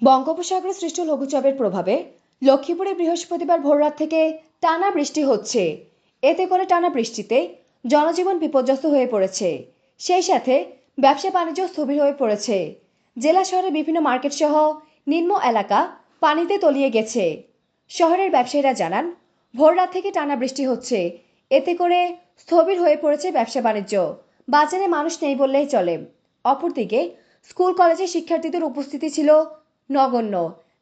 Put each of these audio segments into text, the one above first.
বঙ্গোপসাগরে সৃষ্ট লঘুচাপের প্রভাবে লক্ষ্মীপুরে বৃহস্পতিবার ভোররাত থেকে টানা বৃষ্টি হচ্ছে। এতে করে টানা বৃষ্টিতে জনজীবন বিপর্যস্ত হয়ে পড়েছে। সেই সাথে ব্যবসা বাণিজ্য স্থবির হয়ে পড়েছে। জেলা শহরে বিভিন্ন মার্কেট সহ নিম্ন এলাকা পানিতে তলিয়ে গেছে। শহরের ব্যবসায়ীরা জানান, ভোররাত থেকে টানা বৃষ্টি হচ্ছে। এতে করে স্থবির হয়ে পড়েছে ব্যবসা বাণিজ্য। বাজারে মানুষ নেই বললেই চলে। অপরদিকে স্কুল কলেজের শিক্ষার্থীদের উপস্থিতি ছিল নগণ্য।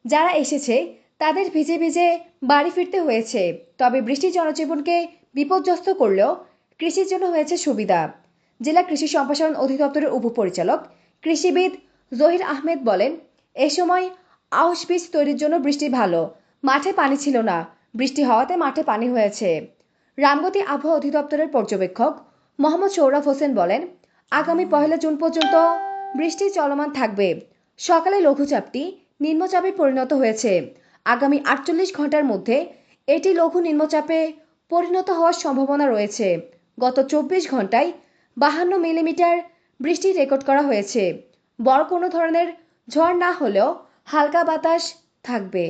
যারা এসেছে তাদের ভিজে ভিজে বাড়ি ফিরতে হয়েছে। তবে বৃষ্টি জনজীবনকে বিপর্যস্ত করলেও কৃষির জন্য হয়েছে সুবিধা। জেলা কৃষি সম্প্রসারণ অধিদপ্তরের উপপরিচালক কৃষিবিদ জহির আহমেদ বলেন, এ সময় আউশ বীজ তৈরির জন্য বৃষ্টি ভালো। মাঠে পানি ছিল না, বৃষ্টি হওয়াতে মাঠে পানি হয়েছে। রামগতি আবহাওয়া অধিদপ্তরের পর্যবেক্ষক মোহাম্মদ সৌরভ হোসেন বলেন, আগামী 1 জুন পর্যন্ত বৃষ্টি চলমান থাকবে। সকালে লঘুচাপটি নিম্নচাপে পরিণত হয়েছে। আগামী 48 ঘন্টার মধ্যে এটি লঘু নিম্নচাপে পরিণত হওয়ার সম্ভাবনা রয়েছে। গত 24 ঘন্টায় 52 মিলিমিটার বৃষ্টি রেকর্ড করা হয়েছে। বড় কোনো ধরনের ঝড় না হলেও হালকা বাতাস থাকবে।